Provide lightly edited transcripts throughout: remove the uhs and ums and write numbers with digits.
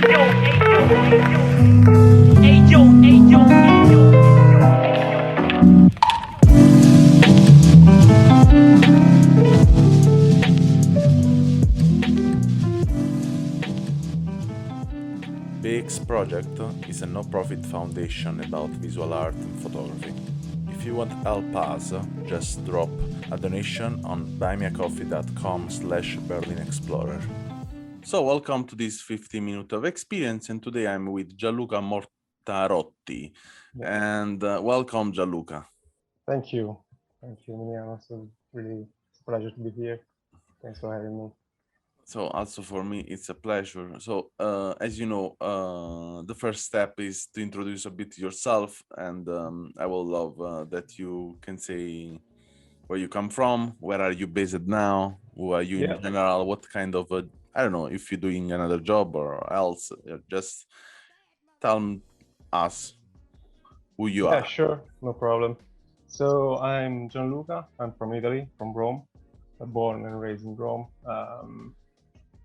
BEEX project is a no-profit foundation about visual art and photography. If you want to help us, just drop a donation on buymeacoffee.com/BerlinExplorer. So welcome to this 15 minutes of experience, and today I'm with Gianluca Mortarotti. And welcome, Gianluca. Thank you, Emiliano. So really, it's a pleasure to be here. Thanks for having me. So also for me, it's a pleasure. So as you know, the first step is to introduce a bit yourself, and I will love that you can say where you come from, where are you based now, who are you in general, what kind of, I don't know, if you're doing another job or else, just tell us who you are. Yeah, sure, no problem. So I'm Gianluca. I'm from Italy, from Rome. I'm born and raised in Rome.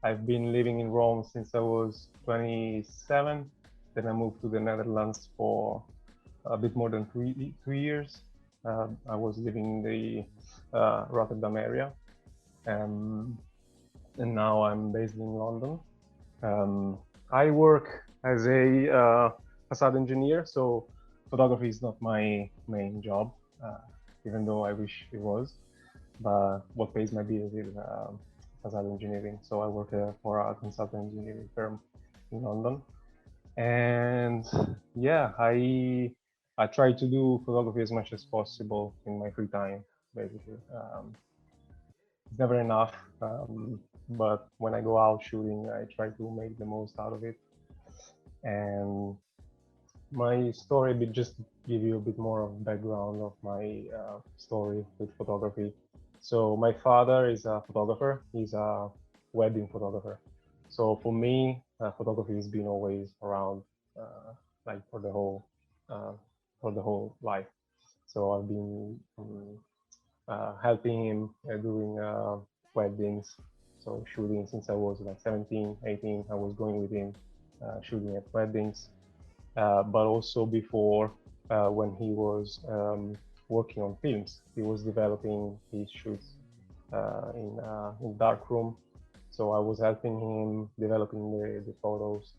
I've been living in Rome since I was 27. Then I moved to the Netherlands for a bit more than three years. I was living in the Rotterdam area. And now I'm based in London. I work as a facade engineer, so photography is not my main job, even though I wish it was. But what pays my bills is facade engineering. So I work for a consultant engineering firm in London. And yeah, I try to do photography as much as possible in my free time, basically. It's never enough, but when I go out shooting, I try to make the most out of it. And my story, just to give you a bit more of background of my story with photography. So my father is a photographer. He's a wedding photographer. So for me, photography has been always around, like for the whole life. So I've been helping him doing weddings, so shooting since I was like 17, 18. I was going with him shooting at weddings, but also before when he was working on films, he was developing his shoots in darkroom. So I was helping him developing the photos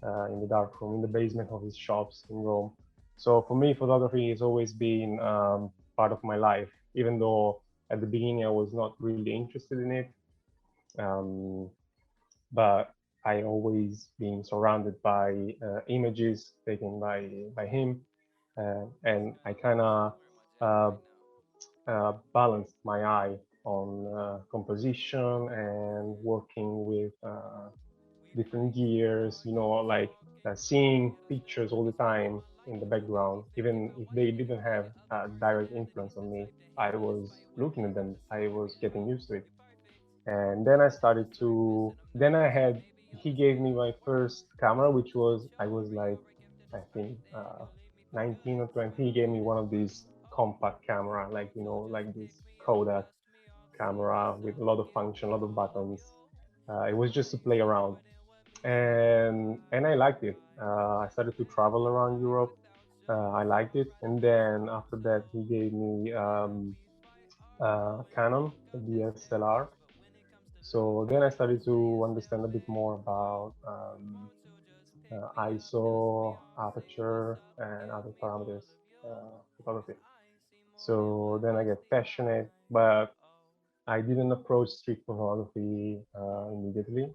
in the darkroom, in the basement of his shops in Rome. So for me, photography has always been part of my life, even though at the beginning I was not really interested in it. But I always been surrounded by images taken by him, and I kind of balanced my eye on composition and working with different gears, you know, like seeing pictures all the time in the background, even if they didn't have a direct influence on me. I was looking at them, I was getting used to it. And then he gave me my first camera, which was, I was like, I think 19 or 20. He gave me one of these compact camera, like, you know, like this Kodak camera with a lot of function, a lot of buttons. It was just to play around. And I liked it. I started to travel around Europe. I liked it. And then after that, he gave me Canon, a DSLR. So then I started to understand a bit more about ISO, aperture, and other parameters photography. So then I get passionate, but I didn't approach street photography immediately.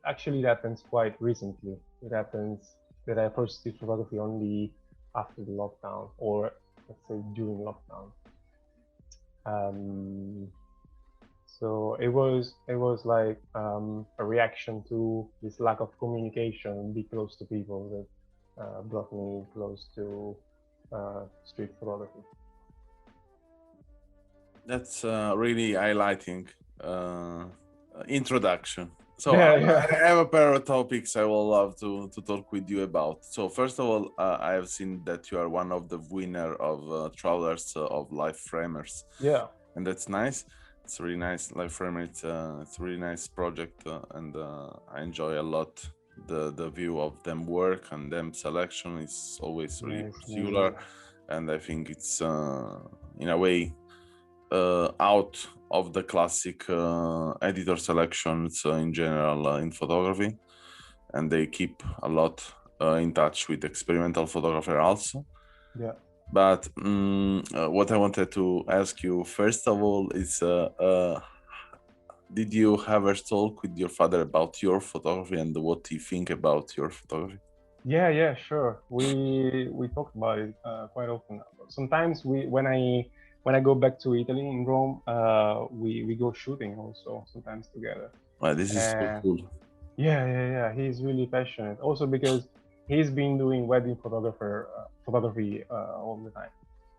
Actually, it happens quite recently. It happens that I approached street photography only after the lockdown, or let's say during lockdown. So it was like a reaction to this lack of communication, be close to people, that brought me close to street photography. That's really highlighting introduction. So Yeah. I have a pair of topics I will love to talk with you about. So first of all, I have seen that you are one of the winner of Travelers of Life Framers. Yeah. And that's nice. It's a really nice Life Framer. It's a really nice project, and I enjoy a lot the view of them work and them selection is always Yeah, really it's amazing. particular, and I think it's in a way out of the classic editor selections in general in photography, and they keep a lot in touch with experimental photographer also. Yeah. But what I wanted to ask you first of all is, did you ever talk with your father about your photography and what you think about your photography? Yeah, sure. We talk about it quite often. Sometimes when I go back to Italy in Rome, we go shooting also sometimes together. Well, this is so And cool. yeah. He's really passionate. Also because he's been doing wedding photography all the time.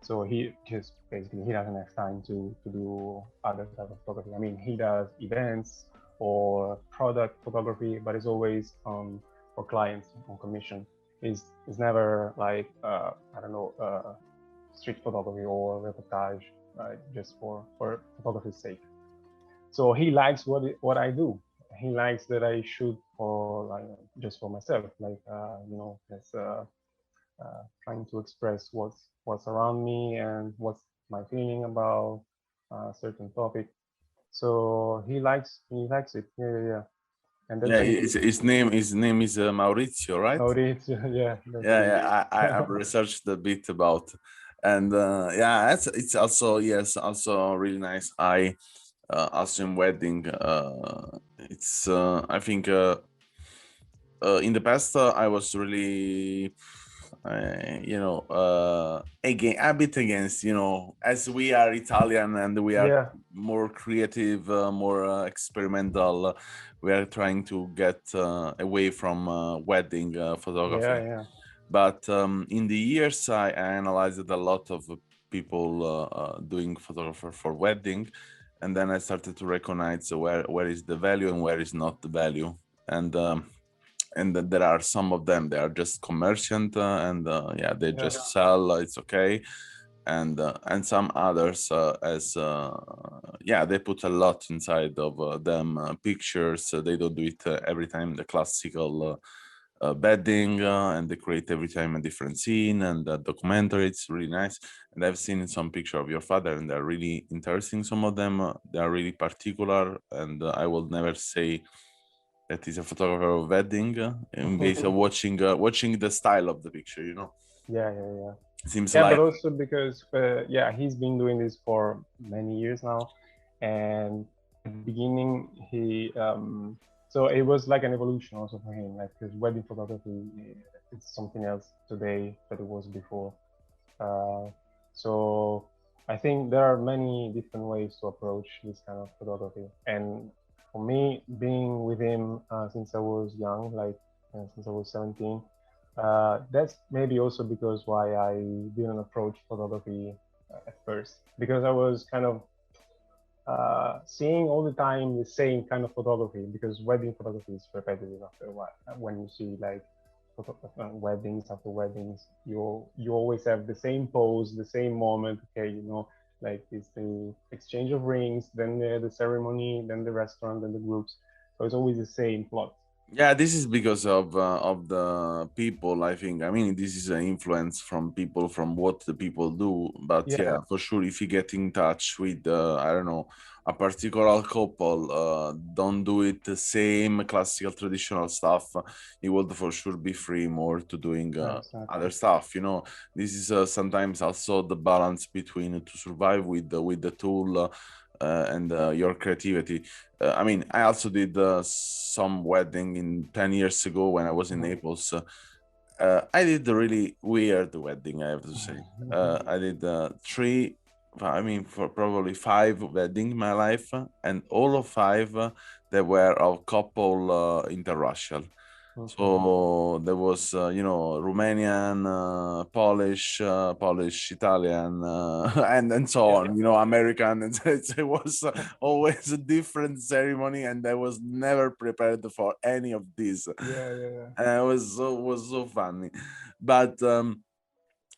So he just basically he doesn't have time to do other type of photography. I mean, he does events or product photography, but it's always for clients on commission. Is never like I don't know street photography or reportage, right? Just for photography's sake. So he likes what I do. He likes that I shoot for like just for myself, like just trying to express what's around me and what's my feeling about a certain topic. So he likes it. Yeah. And that's Yeah, really his name is Maurizio, right? Mauricio. Yeah, that's Yeah, him. yeah. I've researched a bit about, and yeah, it's also, yes, also really nice. I Austrian wedding. It's I think in the past I was really again a bit against, as we are Italian and we are Yeah, more creative, more experimental, we are trying to get away from wedding photography. yeah. But in the years I analyzed a lot of people doing photographer for wedding, and then I started to recognize where is the value and where is not the value. And then there are some of them, they are just commerciant, and yeah, they Yeah. just sell, it's okay. And some others, as yeah, they put a lot inside of them, pictures, they don't do it every time the classical bedding, and they create every time a different scene and a documentary. It's really nice, and I've seen some picture of your father and they're really interesting. Some of them, they are really particular, and I will never say that he's a photographer of wedding in base of watching the style of the picture, Yeah. seems Yeah, but like. also because yeah, he's been doing this for many years now, and at the beginning so it was like an evolution also for him, like because wedding photography it's something else today that it was before. Uh, so I think there are many different ways to approach this kind of photography, and for me, being with him since I was young, like since I was 17, that's maybe also because why I didn't approach photography at first, because I was kind of seeing all the time the same kind of photography, because wedding photography is repetitive after a while. When you see like weddings after weddings, you always have the same pose, the same moment. Okay, like it's the exchange of rings, then the ceremony, then the restaurant, then the groups. So it's always the same plot. Yeah, this is because of the people, I think. I mean, this is an influence from people, from what the people do. But Yeah, yeah, for sure, if you get in touch with, I don't know, a particular couple, don't do it the same classical traditional stuff. You will for sure be free more to doing exactly. other stuff. This is sometimes also the balance between to survive with the tool. And your creativity. I mean, I also did some wedding in 10 years ago when I was in Naples. I did a really weird wedding, I have to say. I did three, I mean, for probably five wedding in my life, and all of five, they were of couple interracial. So there was, Romanian, Polish, Italian, and so Yeah, on. American. And it was always a different ceremony, and I was never prepared for any of these. yeah. And it was so funny. But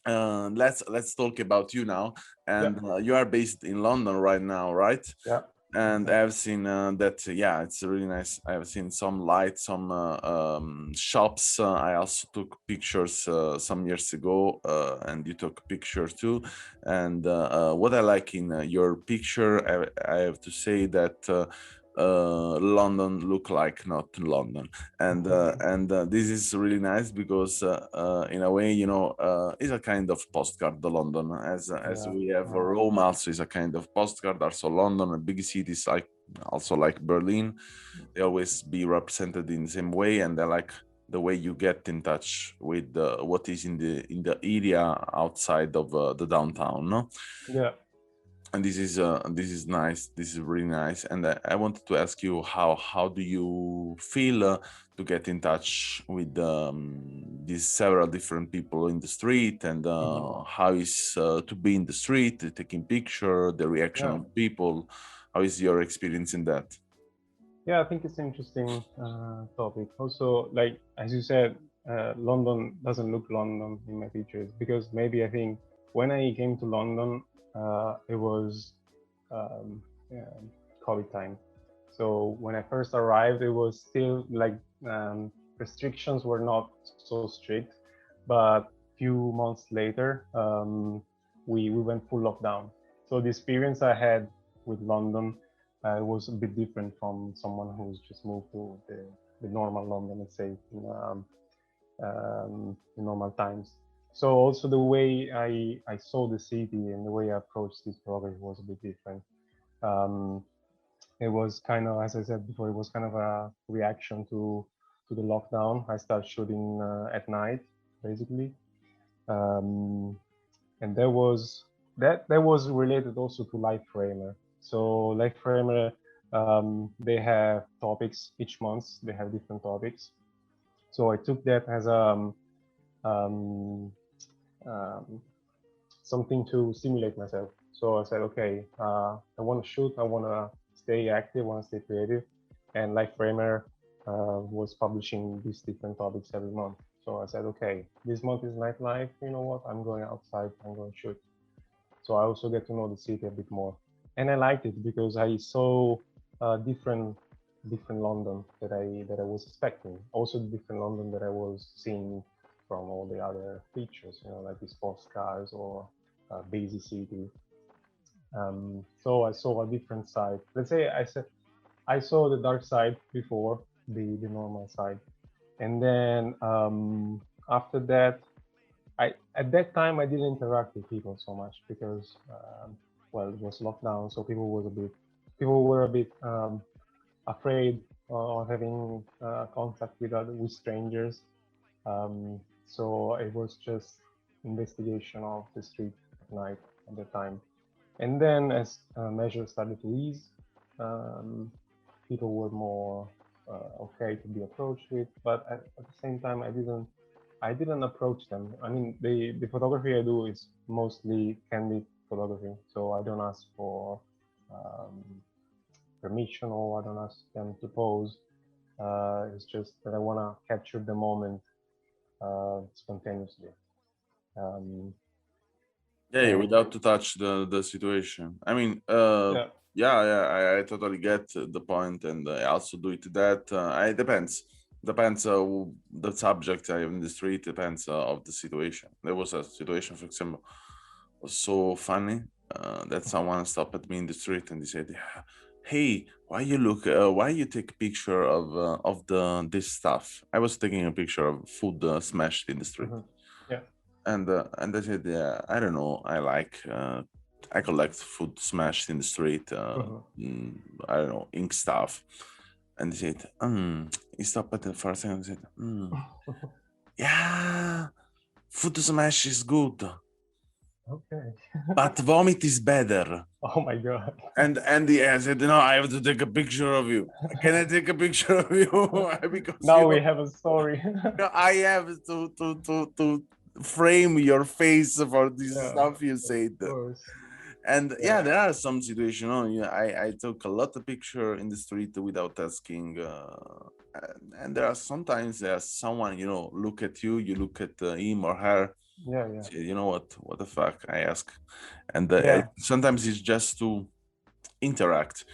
let's talk about you now. Yeah, And you are based in London right now, right? yeah. and Okay. I've seen that. Yeah, it's really nice. I've seen some lights, some shops. I also took pictures some years ago, and you took pictures too. And what I like in your picture, I have to say that London look like not London, and this is really nice because in a way, it's a kind of postcard. The London, as Yeah. we have Yeah. Rome, also is a kind of postcard. Also London and big cities like also like Berlin, they always be represented in the same way, and I like the way you get in touch with what is in the area outside of the downtown, no? Yeah. And this is nice. This is really nice. And I wanted to ask you, how do you feel to get in touch with these several different people in the street, and how is to be in the street, taking picture, the reaction Yeah. of people? How is your experience in that? Yeah, I think it's an interesting topic. Also, like as you said, London doesn't look London in my pictures because maybe I think when I came to London, it was um, yeah, COVID time. So when I first arrived, it was still like restrictions were not so strict, but few months later, we went full lockdown. So the experience I had with London was a bit different from someone who's just moved to the normal London, let's say, in normal times. So also the way I saw the city and the way I approached this project was a bit different. Um, it was kind of, as I said before, it was kind of a reaction to the lockdown. I started shooting at night, basically, um, and that was related also to Light Framer. So Light Framer, they have topics each month. They have different topics. So I took that as um, um, something to stimulate myself. So I said, okay, I want to shoot, I want to stay active, I want to stay creative, and Life Framer was publishing these different topics every month. So I said, okay, this month is nightlife. You know what? I'm going outside. I'm going to shoot. So I also get to know the city a bit more, and I liked it because I saw different London that I was expecting. Also, the different London that I was seeing from all the other features, like these postcards or Busy City. So I saw a different side. Let's say I saw the dark side before the normal side, and then after that, I at that time I didn't interact with people so much because well, it was lockdown, so people were a bit afraid of having contact with strangers. So it was just investigation of the street at night at the time. And then as measures started to ease, um, people were more okay to be approached with. But at the same time, I didn't approach them. I mean, the photography I do is mostly candid photography, so I don't ask for um, permission or I don't ask them to pose. It's just that I want to capture the moment spontaneously. Um, Yeah, and without to touch the situation. I mean, yeah, yeah, I totally get the point, and I also do it. That it depends the subject I have in the street depends of the situation. There was a situation, for example, was so funny that someone stopped at me in the street and he said, "Yeah, hey, why you take a picture of the this stuff?" I was taking a picture of food smashed in the street, mhm, yeah, and I said, "Yeah, I don't know. I collect food smashed in the street. mhm. I don't know, ink stuff." And he said, he stopped at the first second and said, "Yeah, food smash is good, Okay. but vomit is better." Oh my God. And the I said, "No, I have to take a picture of you. Can I take a picture of you?" Because Now we have a story. I have to frame your face for this Yeah, stuff you of said. course. And yeah, Yeah, there are some situations. Yeah, I took a lot of picture in the street without asking, and there are sometimes there's someone look at you, you look at him or her. yeah, yeah, Say, you know what the fuck? I ask, and yeah, sometimes it's just to interact.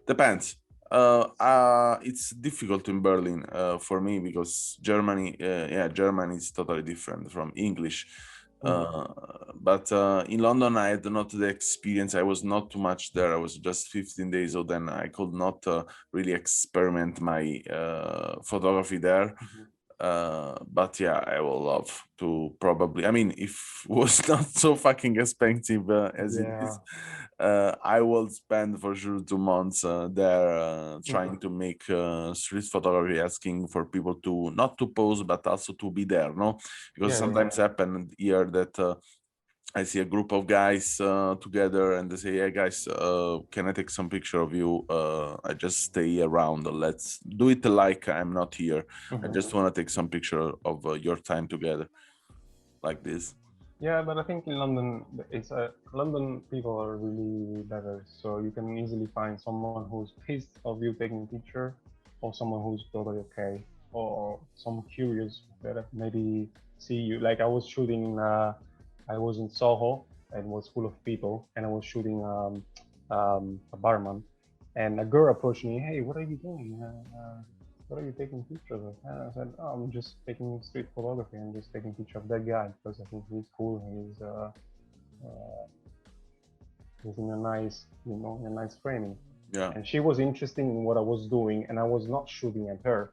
Depends. It's difficult in Berlin for me because Germany, Germany is totally different from English. But in London, I had not the experience. I was not too much there. I was just 15 days, so then I could not really experiment my photography there. But yeah, I will love to probably. I mean, if it was not so fucking expensive as it Yeah. is, I will spend for sure 2 months there trying to make street photography, asking for people to not to pose but also to be there. No, because Yeah, yeah. sometimes happen here that. I see a group of guys together and they say, "Hey guys, can I take some picture of you? I just stay around. Let's do it like I'm not here. I just want to take some picture of your time together, like this." Yeah, but I think in London, London people are really better, so you can easily find someone who's pissed of you taking a picture, or someone who's totally okay, or some curious that maybe see you. Like I was in Soho and it was full of people, and I was shooting a barman, and a girl approached me, "Hey, what are you doing? What are you taking pictures of?" And I said, "Oh, I'm just taking street photography. I'm just taking picture of that guy because I think he's cool. He's in a nice, in a nice framing." Yeah. And she was interested in what I was doing, and I was not shooting at her.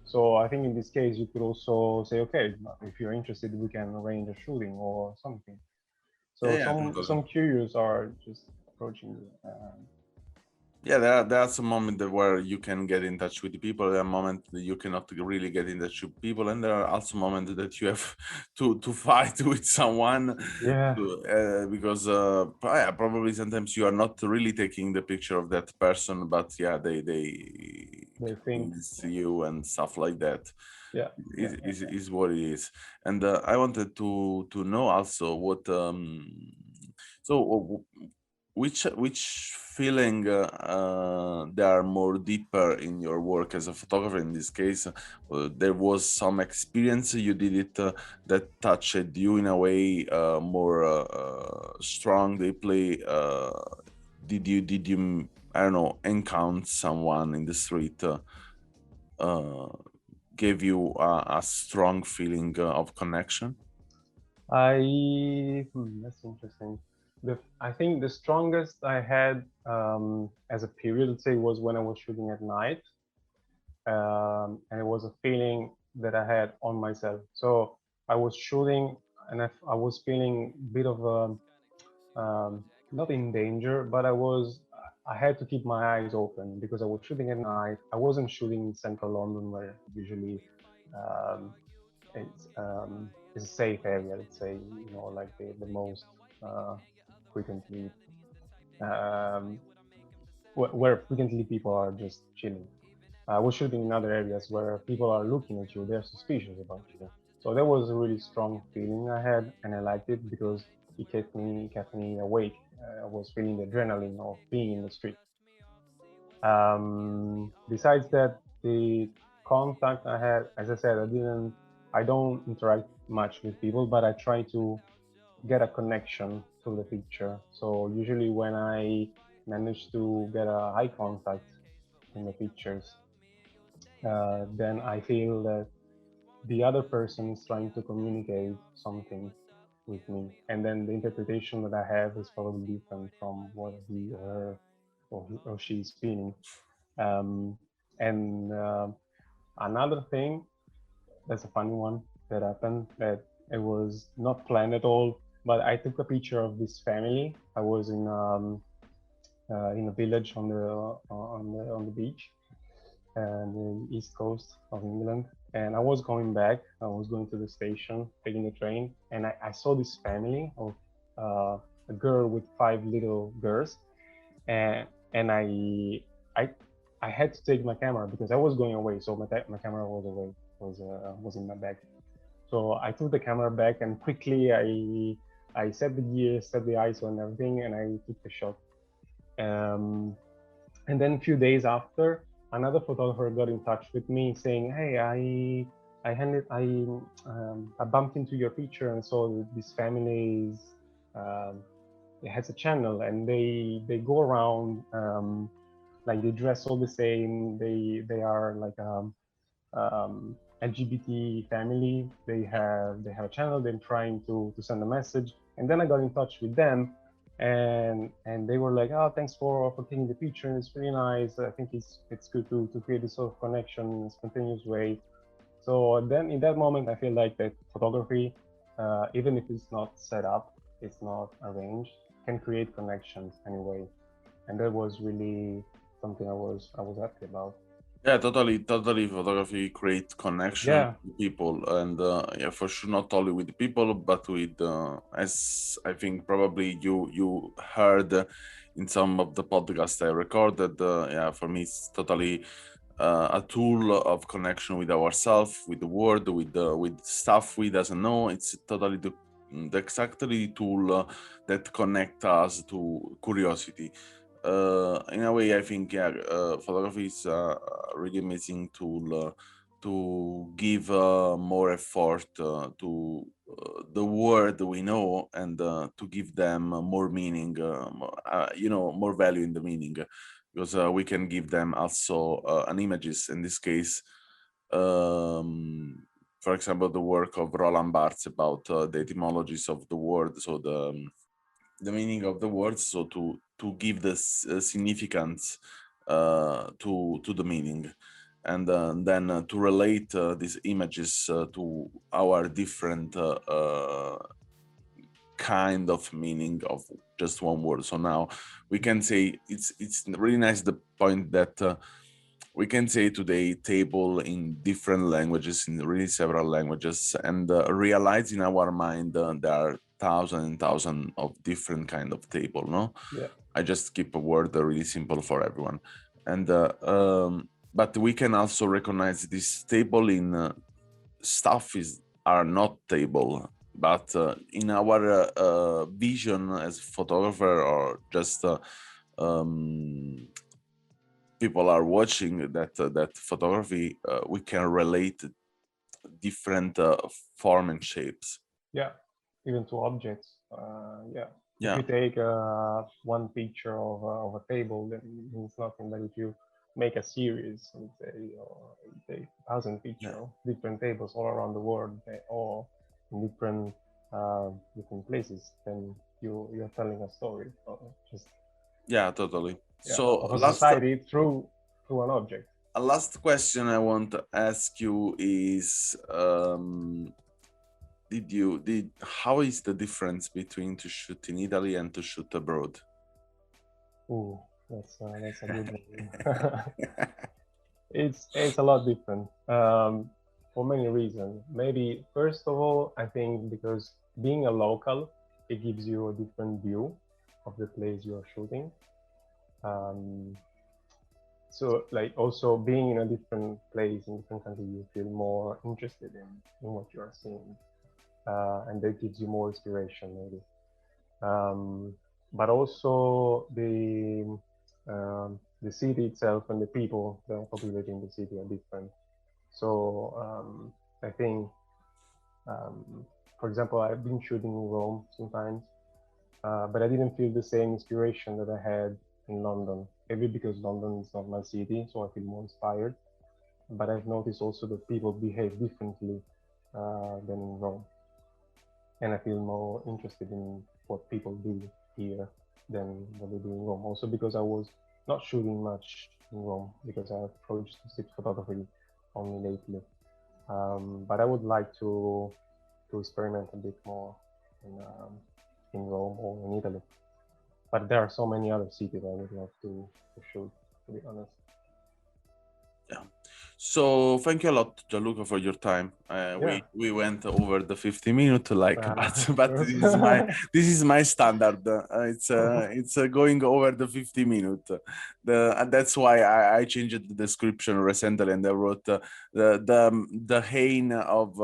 So I think in this case, you could also say, okay, if you're interested, we can arrange a shooting or something. Yeah, So yeah, some totally. curious are just approaching you. Yeah, there are some moments where you can get in touch with the people. There are moments that you cannot really get in touch with people, and there are also moments that you have to fight with someone Yeah, because yeah, probably sometimes you are not really taking the picture of that person, but yeah, they they think, convince you and stuff like that. yeah, yeah. Is what it is. And I wanted to know also what so which feeling they are more deeper in your work as a photographer in this case. There was some experience you did it that touched you in a way more strong, deeply. Did you I don't know, encounter someone in the street uh, gave you a strong feeling of connection? That's interesting. I think the strongest I had as a period, let's say, was when I was shooting at night, and it was a feeling that I had on myself. So I was shooting, and I was feeling a bit of not in danger, but I had to keep my eyes open because I was shooting at night. I wasn't shooting in central London where usually um, it's a safe area, let's say, like the most uh, frequently um, where frequently people are just chilling. I was shooting in other areas where people are looking at you, they're suspicious about you. So that was a really strong feeling I had, and I liked it because it kept me awake. I was feeling the adrenaline of being in the street. Besides that, the contact I had, as I said, I don't interact much with people, but I try to get a connection to the picture. So usually when I manage to get a eye contact in the pictures, then I feel that the other person is trying to communicate something with me, and then the interpretation that I have is probably different from what he or her or she is feeling. Um, and Another thing that's a funny one that happened that it was not planned at all, but I took a picture of this family. I was in a village on the beach and the east coast of England. And I was going back. I was going to the station, taking the train, and I saw this family of a girl with five little girls, and I I had to take my camera because I was going away, so my camera was away, was in my bag. So I took the camera back and quickly I set the gear, set the ISO and everything, and I took the shot. Um, and then a few days after, another photographer got in touch with me saying, "Hey, I bumped into your picture and saw that this family um, it has a channel and they go around like they dress all the same. They are like LGBT family. They have a channel. They're trying to send a message, and then I got in touch with them, and they were like, "Oh, thanks for taking the picture. It's really nice. I think it's good to create this sort of connection in a spontaneous way." So then, in that moment, I feel like that photography, even if it's not set up, it's not arranged, can create connections anyway, and that was really something I was happy about. Yeah, totally. Photography creates connection Yeah, with people, and yeah, for sure, not only with the people, but with, as I think probably you heard in some of the podcasts I recorded. Yeah, for me, it's totally a tool of connection with ourselves, with the world, with stuff we doesn't know. It's totally the exactly tool that connect us to curiosity. In a way, I think, yeah, photography is a really amazing tool to give more effort to the word we know, and to give them more meaning, more value in the meaning, because we can give them also an images in this case. For example, the work of Roland Barthes about the etymologies of the word, so the meaning of the words, so to give the significance to the meaning, and then to relate these images to our different kind of meaning of just one word. So now we can say it's really nice, the point that we can say today table in different languages, in really several languages, and realize in our mind there are thousands and thousands of different kind of table. No, yeah, I just keep a word really simple for everyone, and but we can also recognize this table in stuff is are not table, but in our vision as photographer, or just um, people are watching that photography, we can relate different form and shapes. yeah. Even to objects. Yeah. If Yeah, you take one picture of a table, then it means nothing. But if you make a series, let's say, or you take 1,000 pictures yeah, of different tables all around the world, all in different places, then you're telling a story, or just yeah, totally. yeah, So of a society through an object. a last question I want to ask you is, did how is the difference between to shoot in Italy and to shoot abroad? Ooh, that's a good one. It's a lot different for many reasons. Maybe first of all, I think because being a local, it gives you a different view of the place you are shooting. Um, so like also being in a different place in different country, you feel more interested in what you are seeing, and that gives you more inspiration maybe. Um, but also the city itself and the people that are populating the city are different. So I think, um, for example, I've been shooting in Rome sometimes, but I didn't feel the same inspiration that I had in London. Maybe because London is not my city, so I feel more inspired. But I've noticed also that people behave differently than in Rome, and I feel more interested in what people do here than what they do in Rome. Also because I was not shooting much in Rome because I approached street photography only lately. But I would like to experiment a bit more in Rome or in Italy. But there are so many other cities I would love to shoot, to be honest. Yeah. So thank you a lot, Gianluca, for your time. Yeah. We went over the 50 minutes, like, but Of this is my standard. It's going over the 50 minutes. And that's why I changed the description recently, and I wrote the aim of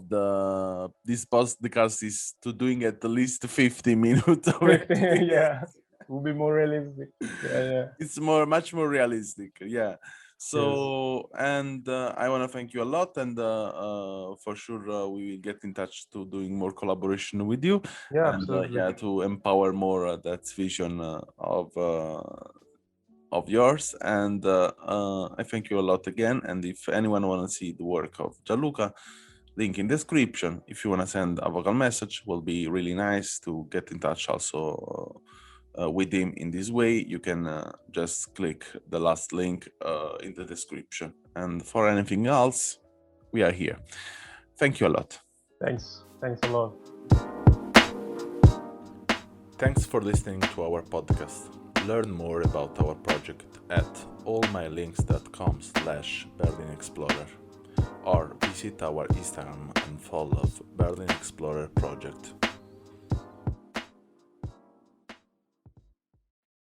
the this podcast is to doing at least 50 minutes of 50, yeah. experience. Will be more realistic. Yeah, yeah. It's much more realistic, yeah. Yes. So, and I want to thank you a lot, and for sure we will get in touch to doing more collaboration with you, Yeah, and absolutely. yeah, to empower more that vision of of yours, and I thank you a lot again. And if anyone want to see the work of Gianluca, link in description. If you want to send a vocal message, will be really nice to get in touch also with him in this way. You can just click the last link in the description. And for anything else, we are here. Thank you a lot. Thanks a lot. Thanks for listening to our podcast. Learn more about our project at allmylinks.com/BerlinExplorer or visit our Instagram and follow BerlinExplorer project.